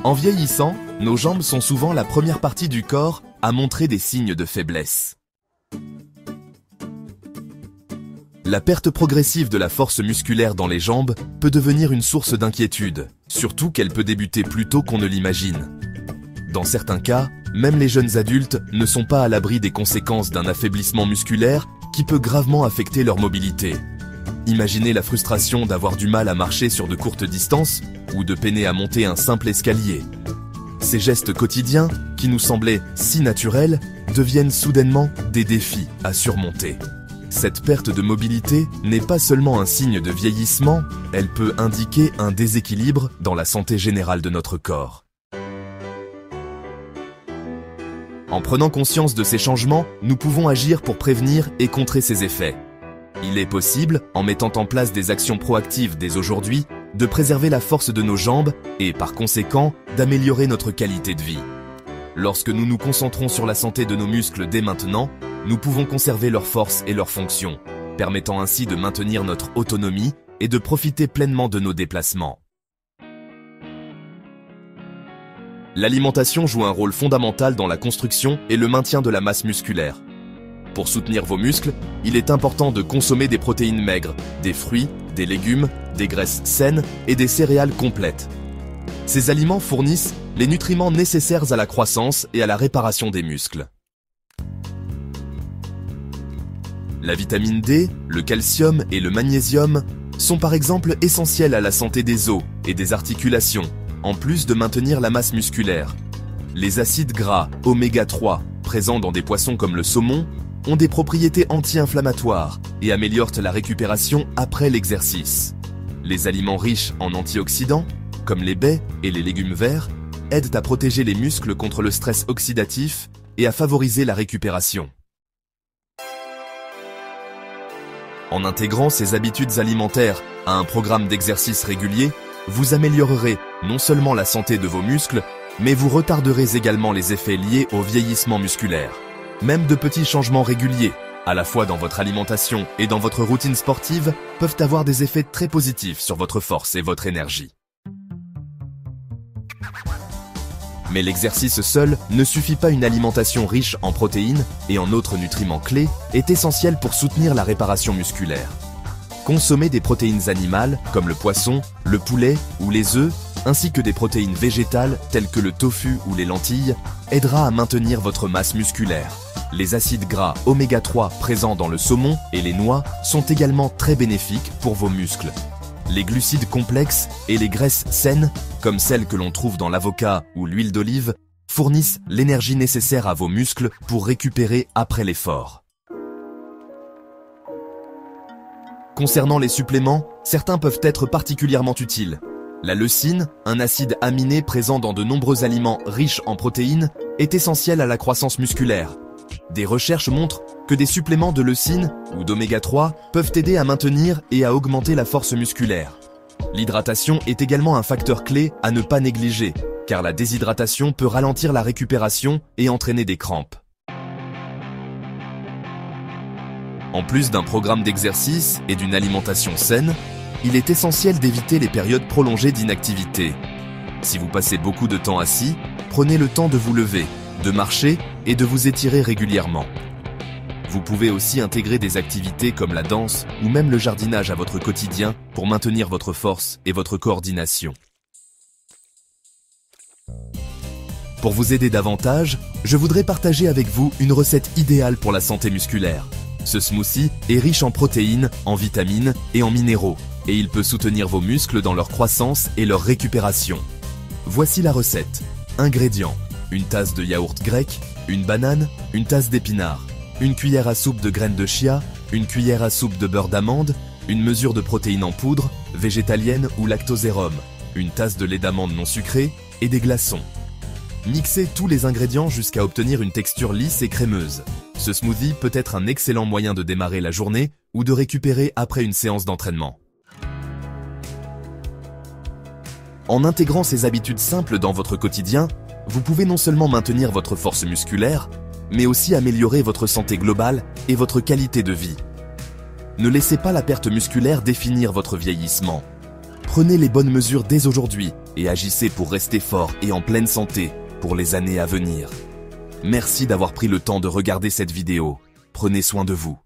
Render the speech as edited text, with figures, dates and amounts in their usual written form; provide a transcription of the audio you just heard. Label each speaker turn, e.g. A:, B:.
A: En vieillissant, nos jambes sont souvent la première partie du corps à montrer des signes de faiblesse. La perte progressive de la force musculaire dans les jambes peut devenir une source d'inquiétude, surtout qu'elle peut débuter plus tôt qu'on ne l'imagine. Dans certains cas, même les jeunes adultes ne sont pas à l'abri des conséquences d'un affaiblissement musculaire qui peut gravement affecter leur mobilité. Imaginez la frustration d'avoir du mal à marcher sur de courtes distances ou de peiner à monter un simple escalier. Ces gestes quotidiens, qui nous semblaient si naturels, deviennent soudainement des défis à surmonter. Cette perte de mobilité n'est pas seulement un signe de vieillissement, elle peut indiquer un déséquilibre dans la santé générale de notre corps. En prenant conscience de ces changements, nous pouvons agir pour prévenir et contrer ces effets. Il est possible, en mettant en place des actions proactives dès aujourd'hui, de préserver la force de nos jambes et, par conséquent, d'améliorer notre qualité de vie. Lorsque nous nous concentrons sur la santé de nos muscles dès maintenant, nous pouvons conserver leur force et leur fonction, permettant ainsi de maintenir notre autonomie et de profiter pleinement de nos déplacements. L'alimentation joue un rôle fondamental dans la construction et le maintien de la masse musculaire. Pour soutenir vos muscles, il est important de consommer des protéines maigres, des fruits, des légumes, des graisses saines et des céréales complètes. Ces aliments fournissent les nutriments nécessaires à la croissance et à la réparation des muscles. La vitamine D, le calcium et le magnésium sont par exemple essentiels à la santé des os et des articulations, en plus de maintenir la masse musculaire. Les acides gras oméga 3, présents dans des poissons comme le saumon, ont des propriétés anti-inflammatoires et améliorent la récupération après l'exercice. Les aliments riches en antioxydants, comme les baies et les légumes verts, aident à protéger les muscles contre le stress oxydatif et à favoriser la récupération. En intégrant ces habitudes alimentaires à un programme d'exercice régulier, vous améliorerez non seulement la santé de vos muscles, mais vous retarderez également les effets liés au vieillissement musculaire. Même de petits changements réguliers, à la fois dans votre alimentation et dans votre routine sportive, peuvent avoir des effets très positifs sur votre force et votre énergie. Mais l'exercice seul ne suffit pas. Une alimentation riche en protéines et en autres nutriments clés est essentielle pour soutenir la réparation musculaire. Consommer des protéines animales comme le poisson, le poulet ou les œufs, ainsi que des protéines végétales telles que le tofu ou les lentilles, aidera à maintenir votre masse musculaire. Les acides gras oméga 3 présents dans le saumon et les noix sont également très bénéfiques pour vos muscles. Les glucides complexes et les graisses saines, comme celles que l'on trouve dans l'avocat ou l'huile d'olive, fournissent l'énergie nécessaire à vos muscles pour récupérer après l'effort. Concernant les suppléments, certains peuvent être particulièrement utiles. La leucine, un acide aminé présent dans de nombreux aliments riches en protéines, est essentiel à la croissance musculaire. Des recherches montrent que des suppléments de leucine ou d'oméga 3 peuvent aider à maintenir et à augmenter la force musculaire. L'hydratation est également un facteur clé à ne pas négliger, car la déshydratation peut ralentir la récupération et entraîner des crampes. En plus d'un programme d'exercice et d'une alimentation saine, il est essentiel d'éviter les périodes prolongées d'inactivité. Si vous passez beaucoup de temps assis, prenez le temps de vous lever, de marcher et de vous étirer régulièrement. Vous pouvez aussi intégrer des activités comme la danse ou même le jardinage à votre quotidien pour maintenir votre force et votre coordination. Pour vous aider davantage, je voudrais partager avec vous une recette idéale pour la santé musculaire. Ce smoothie est riche en protéines, en vitamines et en minéraux, et il peut soutenir vos muscles dans leur croissance et leur récupération. Voici la recette. Ingrédients: une tasse de yaourt grec, une banane, une tasse d'épinards, une cuillère à soupe de graines de chia, une cuillère à soupe de beurre d'amande, une mesure de protéines en poudre, végétalienne ou lactosérum, une tasse de lait d'amande non sucré et des glaçons. Mixez tous les ingrédients jusqu'à obtenir une texture lisse et crémeuse. Ce smoothie peut être un excellent moyen de démarrer la journée ou de récupérer après une séance d'entraînement. En intégrant ces habitudes simples dans votre quotidien, vous pouvez non seulement maintenir votre force musculaire, mais aussi améliorer votre santé globale et votre qualité de vie. Ne laissez pas la perte musculaire définir votre vieillissement. Prenez les bonnes mesures dès aujourd'hui et agissez pour rester fort et en pleine santé pour les années à venir. Merci d'avoir pris le temps de regarder cette vidéo. Prenez soin de vous.